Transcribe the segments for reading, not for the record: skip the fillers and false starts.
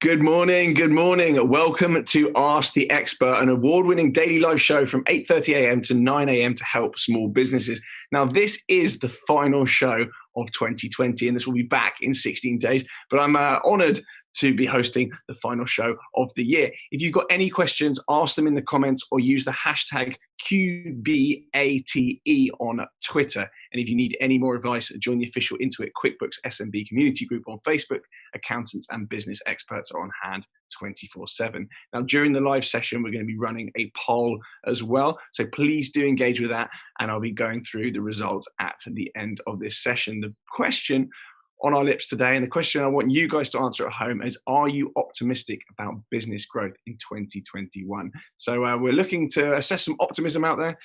Good morning, good morning. Welcome to Ask the Expert, an award-winning daily live show from 8:30 a.m. to 9 a.m. to help small businesses. Now, this is the final show of 2020, and this will be back in 16 days, but I'm honored to be hosting the final show of the year. If you've got any questions, ask them in the comments or use the hashtag QBATE on Twitter. And if you need any more advice, join the official Intuit QuickBooks SMB community group on Facebook. Accountants and business experts are on hand 24/7. Now, during the live session, we're going to be running a poll as well. So please do engage with that. And I'll be going through the results at the end of this session. The question on our lips today, and the question I want you guys to answer at home is, are you optimistic about business growth in 2021? So we're looking to assess some optimism out there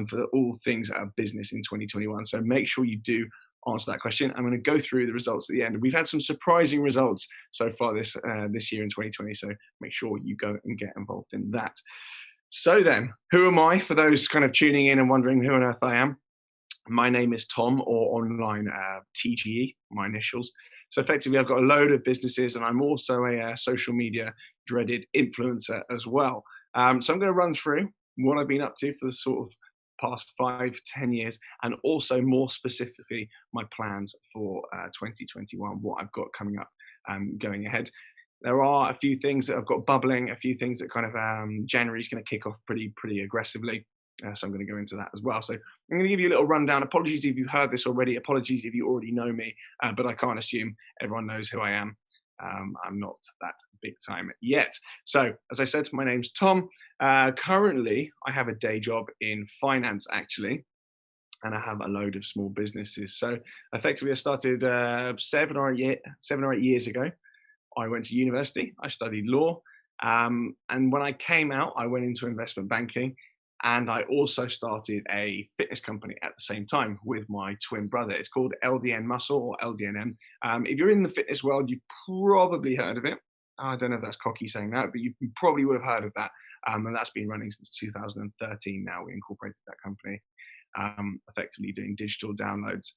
for all things business in 2021. So make sure you do answer that question. I'm going to go through the results at the end. We've had some surprising results so far this year in 2020, so make sure you go and get involved in that. So then, who am I? For those kind of tuning in and wondering who on earth I am, my name is Tom, or online TGE, my initials. So effectively, I've got a load of businesses, and I'm also a social media dreaded influencer as well. So I'm going to run through what I've been up to for the sort of past 5-10 years, and also more specifically my plans for 2021, what I've got coming up going ahead. There are a few things that I've got bubbling, a few things that kind of January is going to kick off pretty aggressively. So I'm going to go into that as well. So I'm going to give you a little rundown. Apologies if you've heard this already. Apologies if you already know me, but I can't assume everyone knows who I am. I'm not that big time yet. So as I said, my name's Tom. Currently, I have a day job in finance, actually, and I have a load of small businesses. So effectively, I started 7 or 8 years ago. I went to university. I studied law. And when I came out, I went into investment banking. And I also started a fitness company at the same time with my twin brother. It's called LDN Muscle, or LDNM. If you're in the fitness world, you've probably heard of it. I don't know if that's cocky saying that, but you probably would have heard of that. And that's been running since 2013 now. We incorporated that company, effectively doing digital downloads,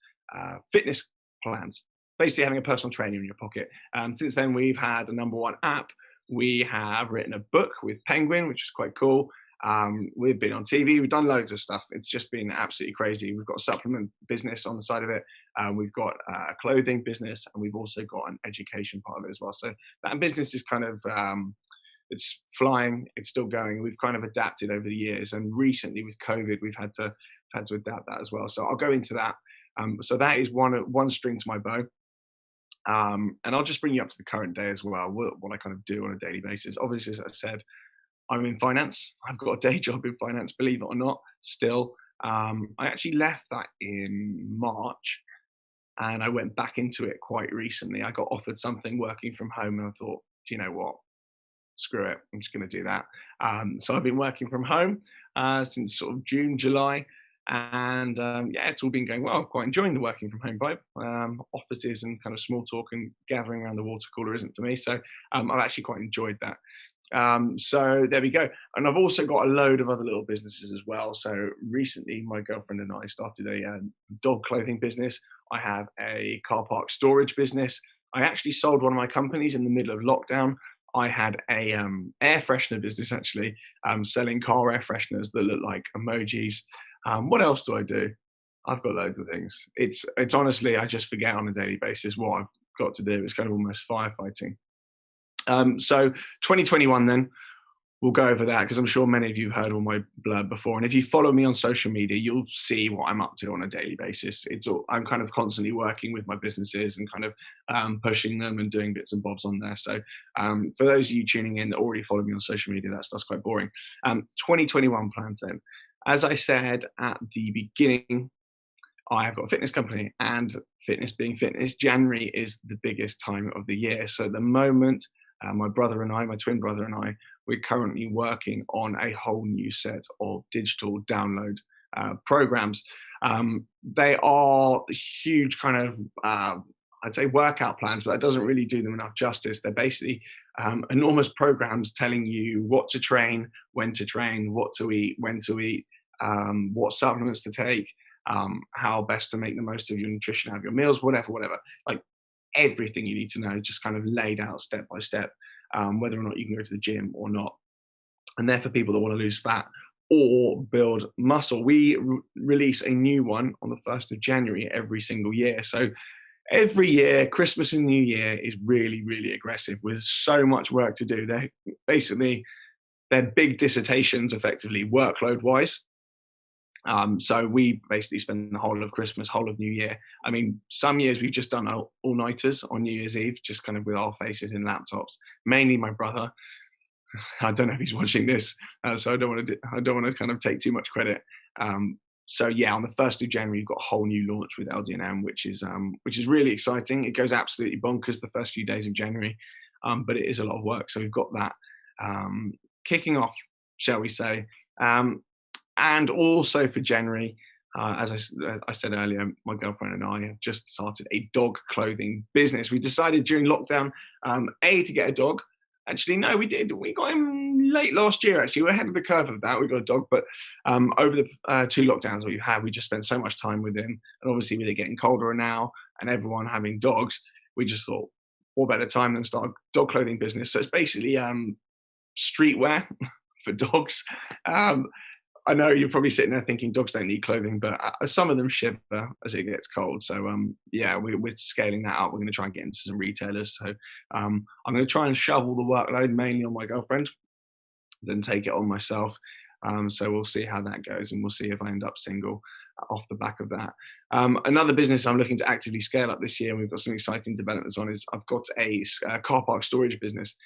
fitness plans, basically having a personal trainer in your pocket. Since then, we've had a #1 app. We have written a book with Penguin, which is quite cool. We've been on TV, we've done loads of stuff. It's just been absolutely crazy. We've got a supplement business on the side of it. We've got a clothing business, and we've also got an education part of it as well. So that business is kind of, it's flying, it's still going. We've kind of adapted over the years, and recently with COVID, we've had to adapt that as well. So I'll go into that. So that is one string to my bow. And I'll just bring you up to the current day as well, what I kind of do on a daily basis. Obviously, as I said, I'm in finance. I've got a day job in finance, believe it or not, still. I actually left that in March, and I went back into it quite recently. I got offered something working from home, and I thought, do you know what? Screw it. I'm just going to do that. So I've been working from home since sort of June, July. And yeah, it's all been going well. Quite enjoying the working from home vibe. Offices and kind of small talk and gathering around the water cooler isn't for me. So I've actually quite enjoyed that. So there we go. And I've also got a load of other little businesses as well. So recently, my girlfriend and I started a dog clothing business. I have a car park storage business. I actually sold one of my companies in the middle of lockdown. I had a air freshener business, actually, selling car air fresheners that look like emojis. What else do I do? I've got loads of things. It's honestly, I just forget on a daily basis what I've got to do. It's kind of almost firefighting. So 2021 then, we'll go over that because I'm sure many of you have heard all my blurb before. And if you follow me on social media, you'll see what I'm up to on a daily basis. I'm kind of constantly working with my businesses and kind of pushing them and doing bits and bobs on there. So for those of you tuning in that already follow me on social media, that stuff's quite boring. 2021 plans then. As I said at the beginning, I have got a fitness company, and fitness being fitness, January is the biggest time of the year. So at the moment, my brother and I, my twin brother and I, we're currently working on a whole new set of digital download programs. They are huge kind of, I'd say workout plans, but that doesn't really do them enough justice. They're basically enormous programs telling you what to train, when to train, what to eat, when to eat, what supplements to take, how best to make the most of your nutrition out of your meals, whatever. Like everything you need to know, just kind of laid out step by step. whether or not you can go to the gym or not. And they're for people that want to lose fat or build muscle. We release a new one on the 1st of January every single year. So every year, Christmas and New Year is really, really aggressive with so much work to do. They're big dissertations, effectively, workload-wise. So we basically spend the whole of Christmas, whole of New Year. I mean, some years we've just done all-nighters on New Year's Eve, just kind of with our faces in laptops. Mainly my brother. I don't know if he's watching this, so I don't want to kind of take too much credit. So yeah, on the 1st of January, you've got a whole new launch with LDNM, which is really exciting. It goes absolutely bonkers the first few days of January, but it is a lot of work. So we've got that kicking off, shall we say, and also for January. As I said earlier, my girlfriend and I have just started a dog clothing business. We decided during lockdown, to get a dog. Actually, no, we did. We got him late last year, actually. We're ahead of the curve of that. We got a dog, but over the 2 lockdowns we've had, we just spent so much time with him. And obviously, with it getting colder now and everyone having dogs, we just thought, what better time than start a dog clothing business? So it's basically streetwear for dogs. I know you're probably sitting there thinking dogs don't need clothing, but some of them shiver as it gets cold. So yeah, we're scaling that up. We're going to try and get into some retailers. So I'm going to try and shovel the workload mainly on my girlfriend, then take it on myself. So we'll see how that goes, and we'll see if I end up single off the back of that. Another business I'm looking to actively scale up this year, and we've got some exciting developments on, is I've got a car park storage business.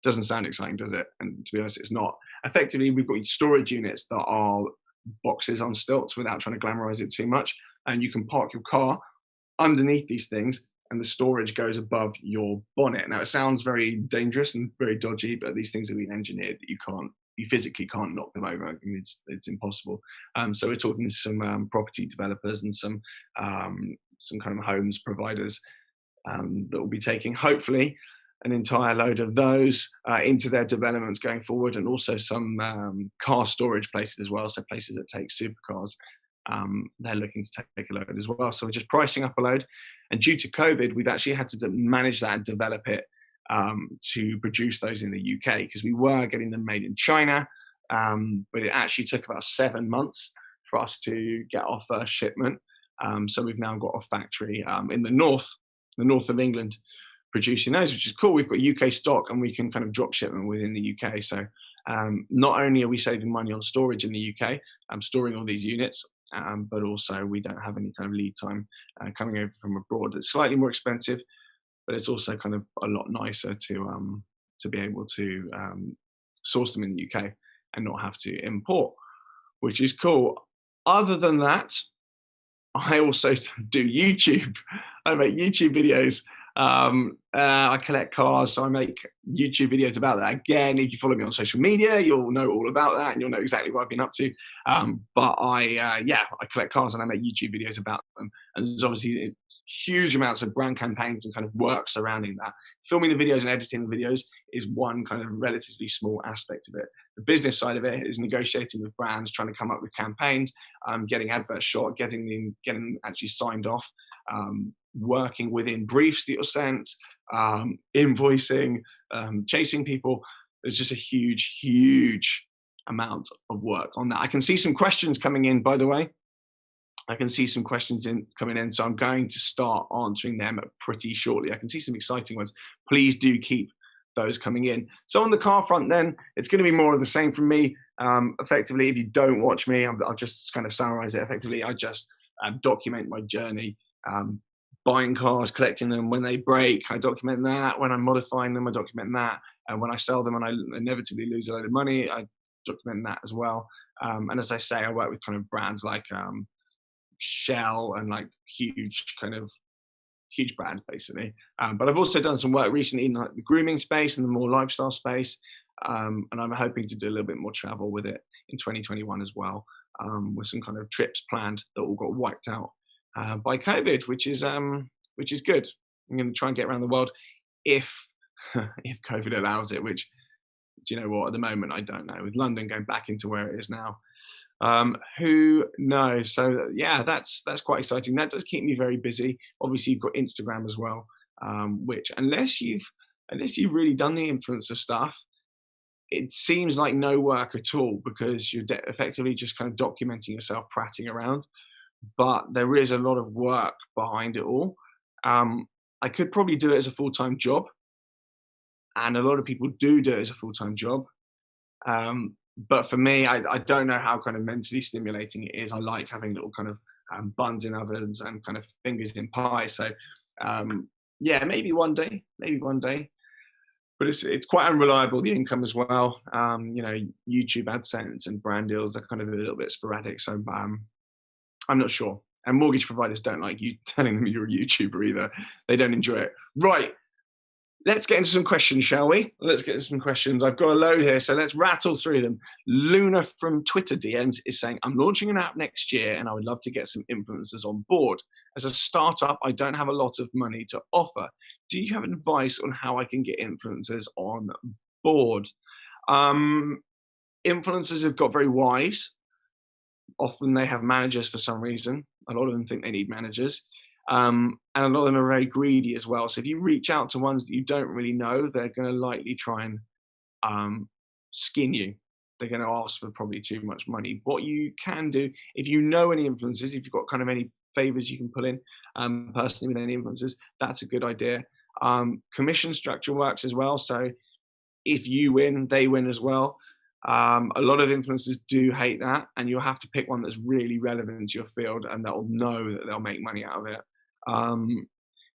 Doesn't sound exciting, does it? And to be honest, it's not. Effectively, we've got storage units that are boxes on stilts, without trying to glamorize it too much. And you can park your car underneath these things, and the storage goes above your bonnet. Now, it sounds very dangerous and very dodgy, but these things have been engineered that you physically can't knock them over. I mean, it's impossible. So we're talking to some property developers and some kind of homes providers that will be taking, hopefully, an entire load of those into their developments going forward, and also some car storage places as well, so places that take supercars. They're looking to take a load as well. So we're just pricing up a load. And due to COVID, we've actually had to manage that and develop it to produce those in the UK, because we were getting them made in China, but it actually took about 7 months for us to get our first shipment. So we've now got a factory in the north of England, producing those, which is cool. We've got UK stock, and we can kind of drop shipment within the UK. So not only are we saving money on storage in the UK, storing all these units, but also we don't have any kind of lead time coming over from abroad. It's slightly more expensive, but it's also kind of a lot nicer to be able to source them in the UK and not have to import, which is cool. Other than that, I also do YouTube. I make YouTube videos. I collect cars, so I make YouTube videos about that. Again, if you follow me on social media, you'll know all about that, and you'll know exactly what I've been up to. But I collect cars, and I make YouTube videos about them. And there's obviously huge amounts of brand campaigns and kind of work surrounding that. Filming the videos and editing the videos is one kind of relatively small aspect of it. The business side of it is negotiating with brands, trying to come up with campaigns, getting adverts shot, getting actually signed off, working within briefs that you're sent, invoicing, chasing people. There's just a huge amount of work on that. I can see some questions coming in, by the way. I can see some questions coming in, so I'm going to start answering them pretty shortly. I can see some exciting ones. Please do keep those coming in. So on the car front, then, it's going to be more of the same from me. Effectively, if you don't watch me, I'll just kind of summarize it. Effectively, I just document my journey, buying cars, collecting them. When they break, I document that. When I'm modifying them, I document that. And when I sell them and I inevitably lose a load of money, I document that as well. And as I say, I work with kind of brands like Shell and like huge brands, basically. But I've also done some work recently in like the grooming space and the more lifestyle space. And I'm hoping to do a little bit more travel with it in 2021 as well, with some kind of trips planned that all got wiped out by COVID, which is good. I'm going to try and get around the world if COVID allows it, which, do you know what, at the moment I don't know, with London going back into where it is now. Who knows? So yeah, that's quite exciting. That does keep me very busy. Obviously, you've got Instagram as well, which, unless you've unless you've really done the influencer stuff, it seems like no work at all, because you're effectively just kind of documenting yourself prattling around. But there is a lot of work behind it all. I could probably do it as a full-time job, and a lot of people do it as a full-time job. But for me, I don't know how kind of mentally stimulating it is. I like having little kind of buns in ovens and kind of fingers in pie. So yeah, maybe one day, but it's quite unreliable, the income as well. You know, YouTube AdSense and brand deals are kind of a little bit sporadic. So I'm not sure. And mortgage providers don't like you telling them you're a YouTuber either. They don't enjoy it. Right. Let's get into some questions, shall we? Let's get into some questions. I've got a load here, so let's rattle through them. Luna from Twitter DMs is saying, I'm launching an app next year and I would love to get some influencers on board. As a startup, I don't have a lot of money to offer. Do you have advice on how I can get influencers on board? Influencers have got very wise. Often they have managers for some reason. A lot of them think they need managers. And a lot of them are very greedy as well. So if you reach out to ones that you don't really know, they're going to likely try and skin you. They're going to ask for probably too much money. What you can do, if you know any influencers, if you've got kind of any favors you can pull in personally with any influencers, that's a good idea. Commission structure works as well. So if you win, they win as well. A lot of influencers do hate that, and you'll have to pick one that's really relevant to your field and that'll know that they'll make money out of it.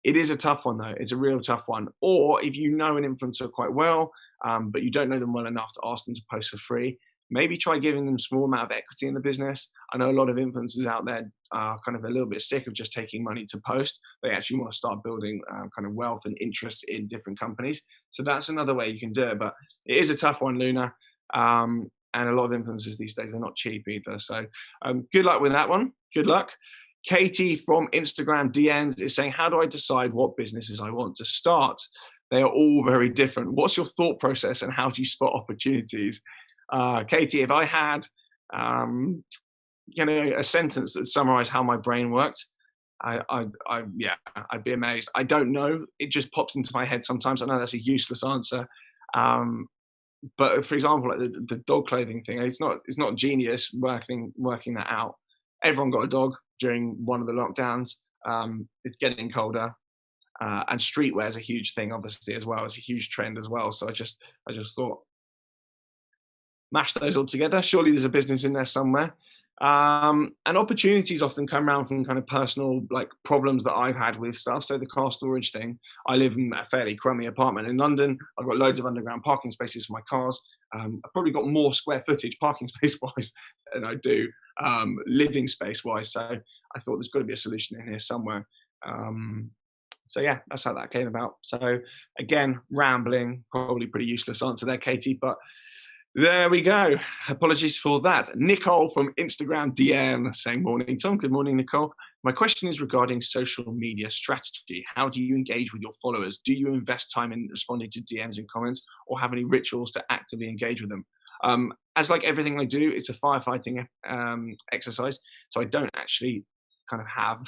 It is a tough one though. It's a real tough one. Or if you know an influencer quite well, but you don't know them well enough to ask them to post for free, maybe try giving them a small amount of equity in the business. I know a lot of influencers out there are kind of a little bit sick of just taking money to post. They actually want to start building kind of wealth and interest in different companies. So that's another way you can do it. But it is a tough one, Luna. And a lot of influencers these days, they're not cheap either. So good luck with that one. Good luck. Katie from Instagram DMs is saying, how do I decide what businesses I want to start? They are all very different. What's your thought process and how do you spot opportunities? Katie, if I had a sentence that summarized how my brain worked, I'd be amazed. I don't know. It just pops into my head sometimes. I know that's a useless answer. But for example, like the dog clothing thing, it's not genius working that out. Everyone got a dog during one of the lockdowns. It's getting colder, and streetwear is a huge thing, obviously, as well. It's a huge trend as well. So I just thought, mash those all together. Surely there's a business in there somewhere. And opportunities often come around from kind of personal like problems that I've had with stuff. So the car storage thing, I live in a fairly crummy apartment in London. I've got loads of underground parking spaces for my cars. I've probably got more square footage parking space wise than I do living space wise. So I thought there's got to be a solution in here somewhere. So yeah, that's how that came about. So again, rambling, probably pretty useless answer there, Katie, but there we go. Apologies for that. Nicole from Instagram DM saying, morning, Tom. Good morning, Nicole. My question is regarding social media strategy. How do you engage with your followers? Do you invest time in responding to DMs and comments, or have any rituals to actively engage with them? As like everything I do, it's a firefighting exercise. So I don't actually kind of have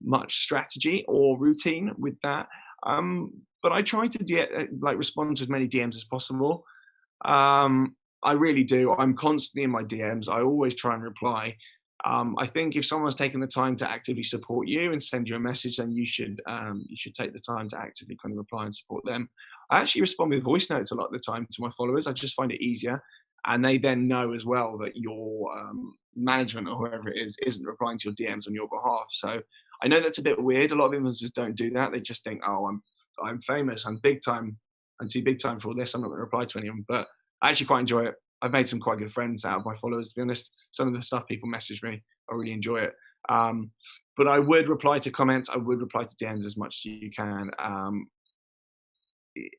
much strategy or routine with that. But I try to respond to as many DMs as possible. I really do. I'm constantly in my DMs. I always try and reply. I think if someone's taken the time to actively support you and send you a message, then you should take the time to actively kind of reply and support them. I actually respond with voice notes a lot of the time to my followers. I just find it easier, and they then know as well that your management or whoever it is isn't replying to your DMs on your behalf. So I know that's a bit weird. A lot of influencers don't do that. They just think, oh, I'm famous, I'm big time, I'm too big time for all this, I'm not going to reply to anyone. But I actually quite enjoy it. I've made some quite good friends out of my followers, to be honest. Some of the stuff people message me, I really enjoy it. But I would reply to comments. I would reply to DMs as much as you can.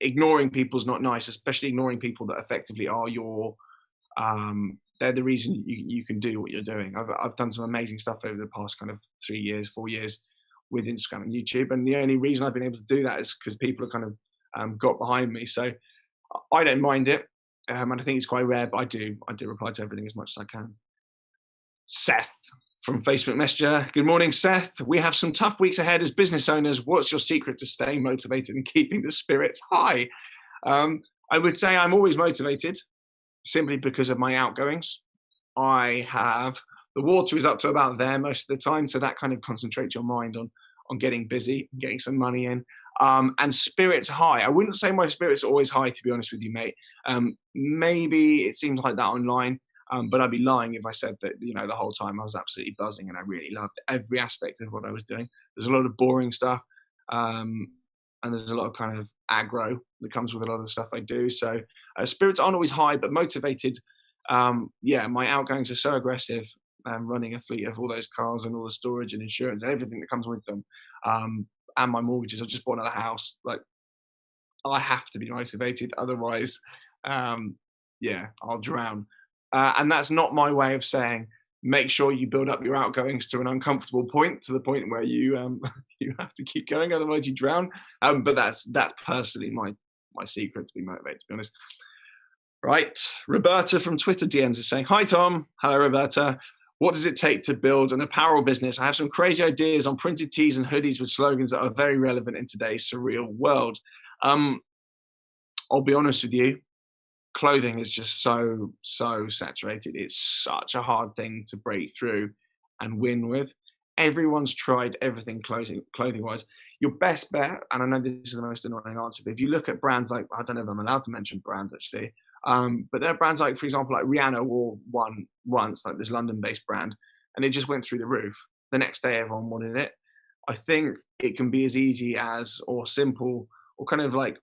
Ignoring people's not nice, especially ignoring people that effectively are they're the reason you can do what you're doing. I've done some amazing stuff over the past kind of 3 years, 4 years with Instagram and YouTube. And the only reason I've been able to do that is because people have kind of got behind me. So I don't mind it. And I think it's quite rare, but I do reply to everything as much as I can. Seth from Facebook Messenger. Good morning, Seth. We have some tough weeks ahead as business owners. What's your secret to staying motivated and keeping the spirits high? I would say I'm always motivated simply because of my outgoings. I have, the water is up to about there most of the time, so that kind of concentrates your mind on getting busy, getting some money in, and spirits high. I wouldn't say my spirits are always high, to be honest with you, mate. Maybe it seems like that online, but I'd be lying if I said that, you know, the whole time I was absolutely buzzing and I really loved every aspect of what I was doing. There's a lot of boring stuff, and there's a lot of kind of aggro that comes with a lot of the stuff I do. So spirits aren't always high, but motivated. Yeah, my outgoings are so aggressive. Running a fleet of all those cars and all the storage and insurance and everything that comes with them, and my mortgages. I just bought another house. Like, I have to be motivated, otherwise, yeah, I'll drown. And that's not my way of saying make sure you build up your outgoings to an uncomfortable point, to the point where you you have to keep going, otherwise you drown. But that's personally my secret to be motivated, to be honest. Right, Roberta from Twitter DMs is saying, "Hi Tom, hello Roberta. What does it take to build an apparel business? I have some crazy ideas on printed tees and hoodies with slogans that are very relevant in today's surreal world." I'll be honest with you, clothing is just so saturated. It's such a hard thing to break through and win with. Everyone's tried everything clothing wise. Your best bet, and I know this is the most annoying answer, but if you look at brands like, I don't know if I'm allowed to mention brands actually, but there are brands like, for example, like Rihanna wore one once, like this London-based brand, and it just went through the roof. The next day, everyone wanted it. I think it can be as easy as, or simple, or kind of like,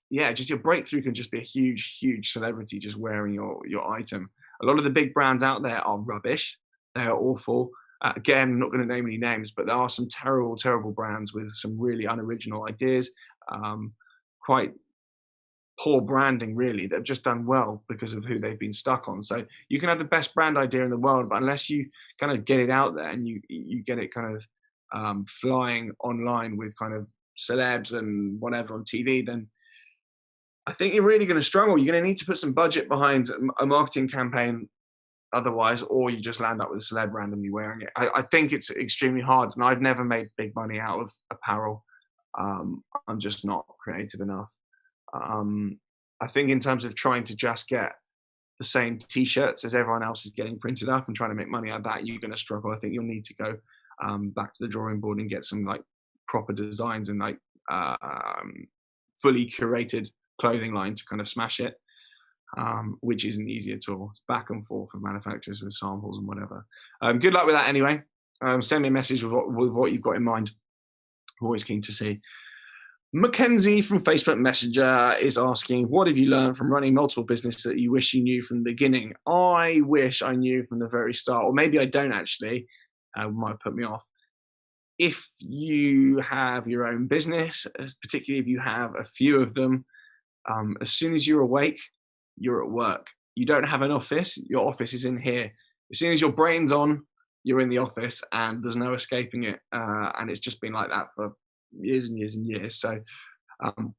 yeah, just your breakthrough can just be a huge celebrity just wearing your item. A lot of the big brands out there are rubbish. They are awful. Again, I'm not going to name any names, but there are some terrible brands with some really unoriginal ideas, quite poor branding really, that have just done well because of who they've been stuck on. So you can have the best brand idea in the world, but unless you kind of get it out there and you get it kind of flying online with kind of celebs and whatever on TV, then I think you're really going to struggle. You're going to need to put some budget behind a marketing campaign otherwise, or you just land up with a celeb randomly wearing it. I think it's extremely hard, and I've never made big money out of apparel. I'm just not creative enough. I think in terms of trying to just get the same t-shirts as everyone else is getting printed up and trying to make money out of that, you're going to struggle. I think you'll need to go back to the drawing board and get some like proper designs and like fully curated clothing line to kind of smash it, which isn't easy at all. It's back and forth with manufacturers with samples and whatever. Good luck with that anyway. Send me a message with what you've got in mind. I'm always keen to see. Mackenzie from Facebook Messenger is asking, what have you learned from running multiple businesses that you wish you knew from the beginning? I wish I knew from the very start, or maybe I don't actually. Might put me off. If you have your own business, particularly if you have a few of them, as soon as you're awake, you're at work. You don't have an office. Your office is in here. As soon as your brain's on, you're in the office, and there's no escaping it. And it's just been like that for years and years and years. So, and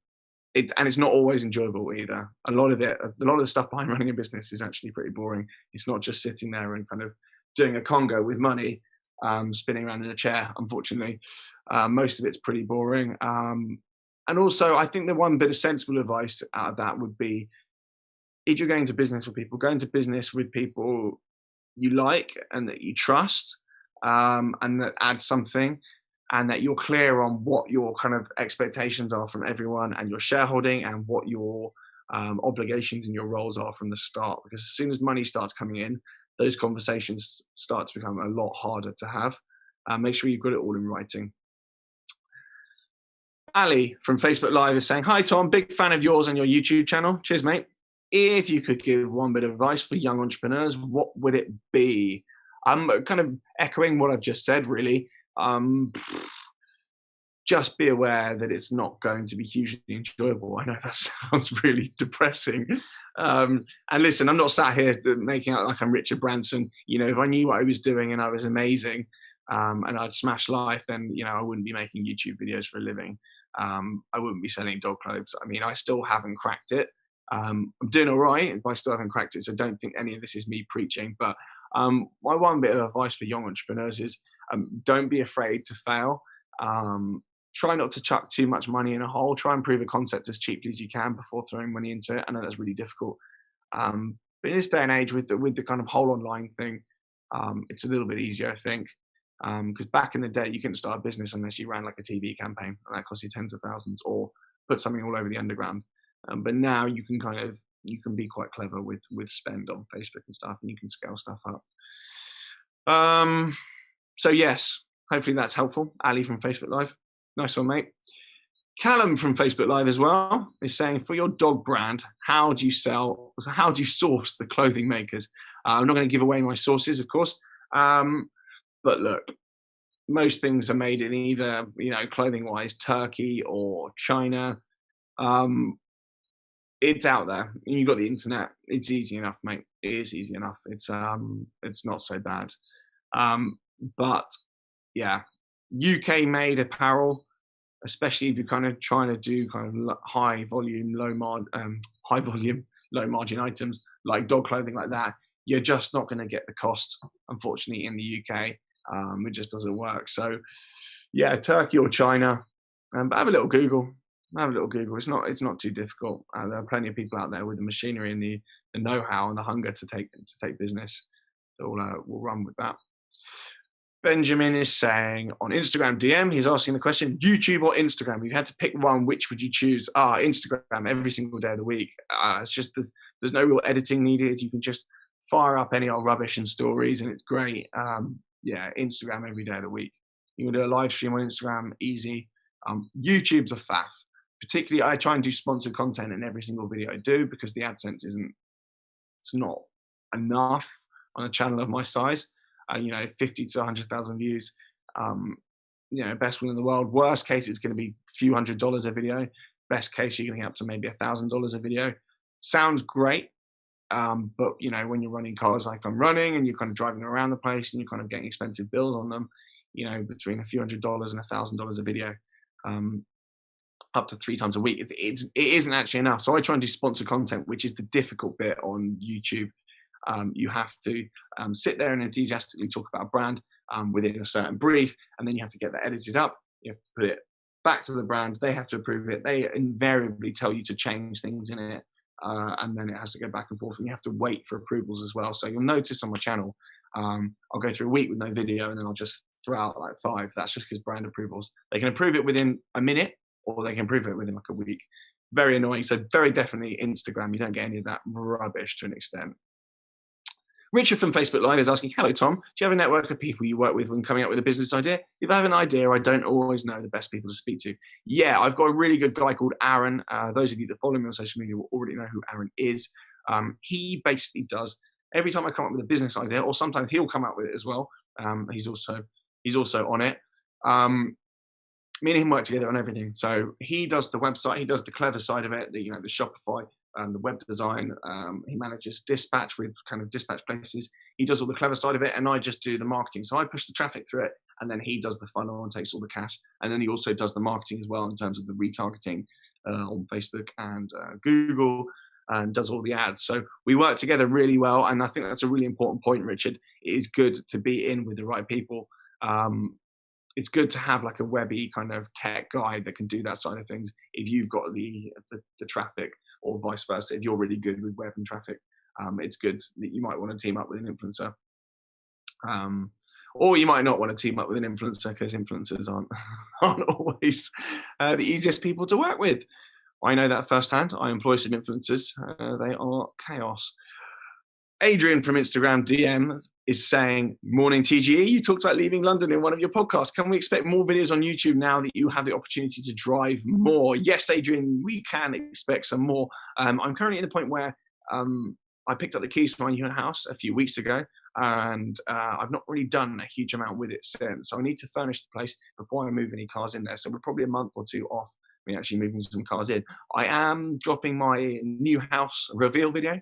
it's not always enjoyable either. A lot of the stuff behind running a business is actually pretty boring. It's not just sitting there and kind of doing a Congo with money, spinning around in a chair. Unfortunately, most of it's pretty boring. And also, I think the one bit of sensible advice out of that would be, if you're going to business with people, go into business with people you like and that you trust, and that add something, and that you're clear on what your kind of expectations are from everyone and your shareholding, and what your obligations and your roles are from the start. Because as soon as money starts coming in, those conversations start to become a lot harder to have. Make sure you've got it all in writing. Ali from Facebook Live is saying, "Hi Tom, big fan of yours and your YouTube channel. Cheers, mate. If you could give one bit of advice for young entrepreneurs, what would it be?" I'm kind of echoing what I've just said, really. Just be aware that it's not going to be hugely enjoyable. I know that sounds really depressing. And listen, I'm not sat here making out like I'm Richard Branson. You know, if I knew what I was doing and I was amazing, and I'd smash life, then, you know, I wouldn't be making YouTube videos for a living. I wouldn't be selling dog clothes. I mean, I still haven't cracked it. I'm doing all right, but I still haven't cracked it. So don't think any of this is me preaching, but My one bit of advice for young entrepreneurs is don't be afraid to fail. Try not to chuck too much money in a hole. Try and prove a concept as cheaply as you can before throwing money into it. I know that's really difficult. But in this day and age, with the kind of whole online thing, it's a little bit easier, I think. Because back in the day, you couldn't start a business unless you ran like a TV campaign, and that cost you tens of thousands, or put something all over the underground. But now you can be quite clever with spend on Facebook and stuff, and you can scale stuff up. So yes, hopefully that's helpful. Ali from Facebook Live, nice one, mate. Callum from Facebook Live as well is saying, for your dog brand, how do you source the clothing makers? I'm not going to give away my sources, of course, but look, most things are made in either, clothing-wise, Turkey or China. It's out there. You've got the internet. It's easy enough, mate. It is easy enough. It's not so bad. But yeah, UK-made apparel, especially if you're kind of trying to do kind of high volume, low margin items like dog clothing like that, you're just not going to get the cost, unfortunately, in the UK. It just doesn't work. So yeah, Turkey or China, but have a little Google. It's not too difficult. There are plenty of people out there with the machinery and the know-how and the hunger to take business. So we'll run with that. Benjamin is saying on Instagram DM, he's asking the question, YouTube or Instagram? If you had to pick one, which would you choose? Instagram every single day of the week. It's just there's no real editing needed. You can just fire up any old rubbish and stories, and it's great. Yeah, Instagram every day of the week. You can do a live stream on Instagram, easy. YouTube's a faff. Particularly, I try and do sponsored content in every single video I do because the AdSense it's not enough on a channel of my size. 50 to 100,000 views. Best will in the world. Worst case, it's going to be a few $100s a video. Best case, you're going to get up to maybe $1,000 a video. Sounds great. But when you're running cars like I'm running and you're kind of driving around the place and you're kind of getting expensive bills on them, between a few $100s and $1,000 a video, up to 3 times a week, it isn't actually enough. So I try and do sponsored content, which is the difficult bit on YouTube. You have to sit there and enthusiastically talk about a brand within a certain brief, and then you have to get that edited up. You have to put it back to the brand. They have to approve it. They invariably tell you to change things in it, and then it has to go back and forth, and you have to wait for approvals as well. So you'll notice on my channel, I'll go through a week with no video, and then I'll just throw out like 5. That's just because brand approvals. They can approve it within a minute, or they can approve it within like a week. Very annoying. So very definitely Instagram. You don't get any of that rubbish to an extent. Richard from Facebook Live is asking, hello, Tom. Do you have a network of people you work with when coming up with a business idea? If I have an idea, I don't always know the best people to speak to. Yeah, I've got a really good guy called Aaron. Those of you that follow me on social media will already know who Aaron is. He basically does, every time I come up with a business idea, or sometimes he'll come up with it as well. He's also on it. Me and him work together on everything. So he does the website, he does the clever side of it, the Shopify, the web design. He manages dispatch with kind of dispatch places. He does all the clever side of it, and I just do the marketing. So I push the traffic through it, and then he does the funnel and takes all the cash. And then he also does the marketing as well in terms of the retargeting on Facebook and Google, and does all the ads. So we work together really well, and I think that's a really important point, Richard. It is good to be in with the right people. It's good to have like a webby kind of tech guy that can do that side of things if you've got the traffic, or vice versa. If you're really good with web and traffic, it's good that you might want to team up with an influencer. Or you might not want to team up with an influencer, because influencers aren't always the easiest people to work with. I know that firsthand. I employ some influencers. They are chaos. Adrian from Instagram DM is saying, morning TGE, you talked about leaving London in one of your podcasts. Can we expect more videos on YouTube now that you have the opportunity to drive more? Yes, Adrian, we can expect some more. I'm currently at the point where I picked up the keys to my new house a few weeks ago, and I've not really done a huge amount with it since. So I need to furnish the place before I move any cars in there. So we're probably a month or 2 off me actually moving some cars in. I am dropping my new house reveal video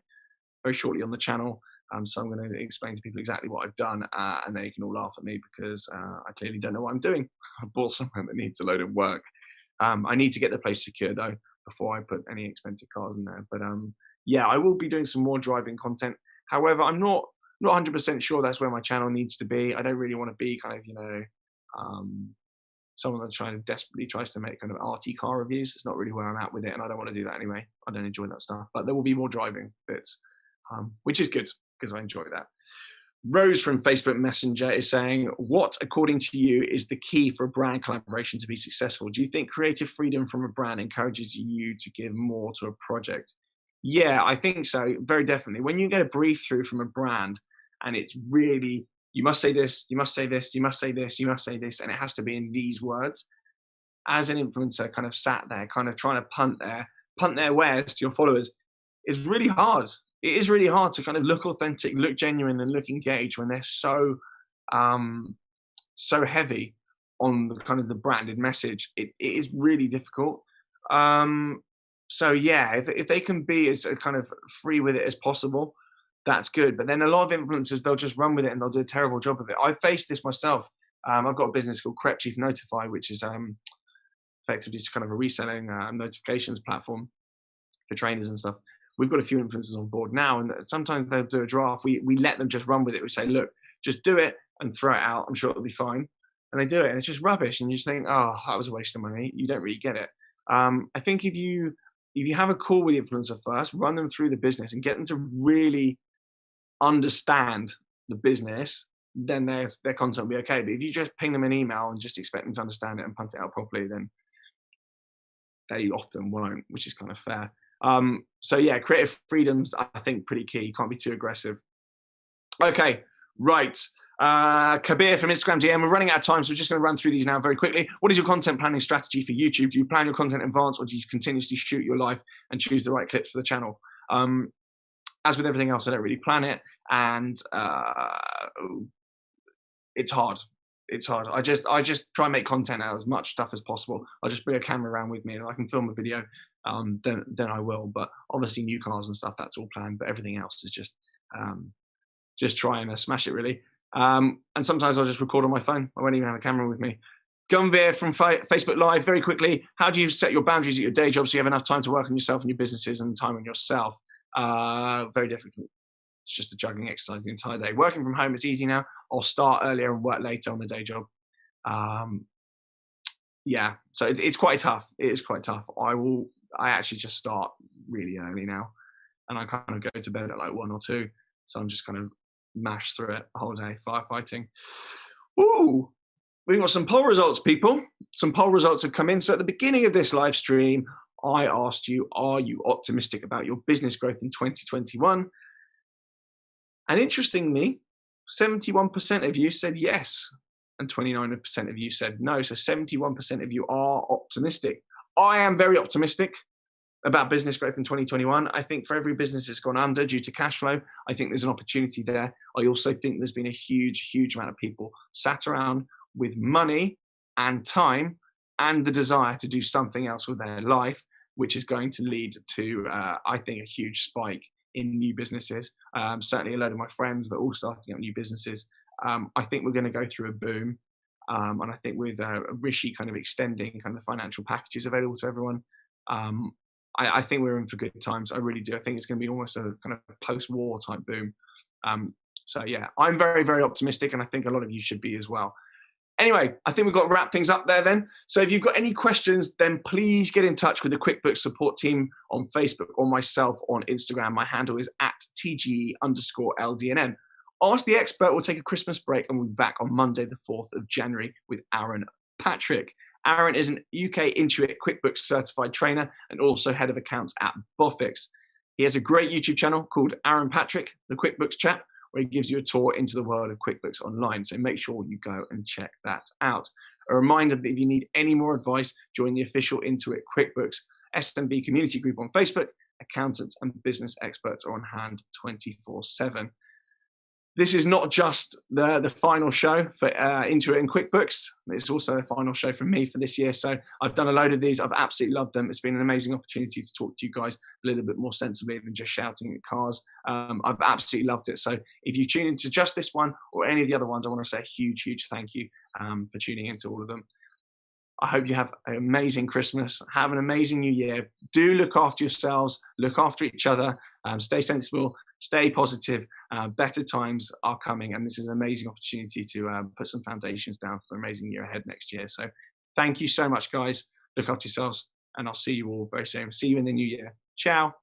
very shortly on the channel. So I'm going to explain to people exactly what I've done, and they can all laugh at me because I clearly don't know what I'm doing. I bought something that needs a load of work. I need to get the place secure though before I put any expensive cars in there. But yeah, I will be doing some more driving content. However, I'm not not 100% sure that's where my channel needs to be. I don't really want to be kind of, someone that desperately tries to make kind of arty car reviews. It's not really where I'm at with it, and I don't want to do that anyway. I don't enjoy that stuff. But there will be more driving bits, which is good because I enjoy that. Rose from Facebook Messenger is saying, what, according to you, is the key for a brand collaboration to be successful? Do you think creative freedom from a brand encourages you to give more to a project? Yeah, I think so, very definitely. When you get a brief through from a brand and it's really, you must say this, you must say this, you must say this, you must say this, and it has to be in these words. As an influencer kind of sat there, kind of trying to punt their wares to your followers is really hard. It is really hard to kind of look authentic, look genuine, and look engaged when they're so heavy on the kind of the branded message. It is really difficult. So yeah, if they can be as kind of free with it as possible, that's good. But then a lot of influencers, they'll just run with it and they'll do a terrible job of it. I've faced this myself. I've got a business called Crep Chief Notify, which is effectively just kind of a reselling notifications platform for trainers and stuff. We've got a few influencers on board now, and sometimes they'll do a draft. We let them just run with it. We say, look, just do it and throw it out. I'm sure it'll be fine. And they do it, and it's just rubbish. And you just think, oh, that was a waste of money. You don't really get it. I think if you have a call with the influencer first, run them through the business and get them to really understand the business, then their content will be okay. But if you just ping them an email and just expect them to understand it and punt it out properly, then they often won't, which is kind of fair. So yeah, creative freedom's, I think, pretty key. You can't be too aggressive. Okay, right. Kabir from Instagram DM, we're running out of time, so we're just going to run through these now very quickly. What is your content planning strategy for YouTube? Do you plan your content in advance, or do you continuously shoot your live and choose the right clips for the channel? As with everything else, I don't really plan it, and it's hard. It's hard. I just try and make content out as much stuff as possible. I'll just bring a camera around with me, and I can film a video. Then I will. But obviously, new cars and stuff, that's all planned. But everything else is just try and smash it, really. And sometimes I'll just record on my phone. I won't even have a camera with me. Gunveer from Facebook Live, very quickly. How do you set your boundaries at your day job so you have enough time to work on yourself and your businesses and time on yourself? Very difficult. It's just a juggling exercise the entire day. Working from home, it's easy now. I'll start earlier and work later on the day job. Yeah, so it's quite tough. It is quite tough. I actually just start really early now, and I kind of go to bed at like 1 or 2. So I'm just kind of mash through it the whole day, firefighting. Ooh, we've got some poll results, people. Some poll results have come in. So at the beginning of this live stream, I asked you, are you optimistic about your business growth in 2021? And interestingly, 71% of you said yes, and 29% of you said no. So 71% of you are optimistic. I am very optimistic about business growth in 2021. I think for every business that's gone under due to cash flow, I think there's an opportunity there. I also think there's been a huge, huge amount of people sat around with money and time and the desire to do something else with their life, which is going to lead to, I think, a huge spike in new businesses. Certainly a load of my friends that are all starting up new businesses. I think we're going to go through a boom. And I think with Rishi kind of extending kind of the financial packages available to everyone, I think we're in for good times. I really do. I think it's going to be almost a kind of post-war type boom. So yeah, I'm very, very optimistic, and I think a lot of you should be as well. Anyway, I think we've got to wrap things up there then. So if you've got any questions, then please get in touch with the QuickBooks support team on Facebook or myself on Instagram. My handle is @TGE_LDNM. Ask the Expert will take a Christmas break, and we'll be back on Monday, the 4th of January with Aaron Patrick. Aaron is an UK Intuit QuickBooks certified trainer and also head of accounts at Bofix. He has a great YouTube channel called Aaron Patrick, the QuickBooks Chap, where he gives you a tour into the world of QuickBooks Online. So make sure you go and check that out. A reminder that if you need any more advice, join the official Intuit QuickBooks SMB community group on Facebook. Accountants and business experts are on hand 24/7. This is not just the final show for Intuit and QuickBooks. It's also the final show from me for this year. So I've done a load of these. I've absolutely loved them. It's been an amazing opportunity to talk to you guys a little bit more sensibly than just shouting at cars. I've absolutely loved it. So if you tune into just this one or any of the other ones, I want to say a huge, huge thank you for tuning into all of them. I hope you have an amazing Christmas. Have an amazing new year. Do look after yourselves. Look after each other. Stay sensible. stay positive. Better times are coming, and this is an amazing opportunity to put some foundations down for an amazing year ahead next year. So thank you so much, guys. Look after yourselves, and I'll see you all very soon. See you in the new year. Ciao.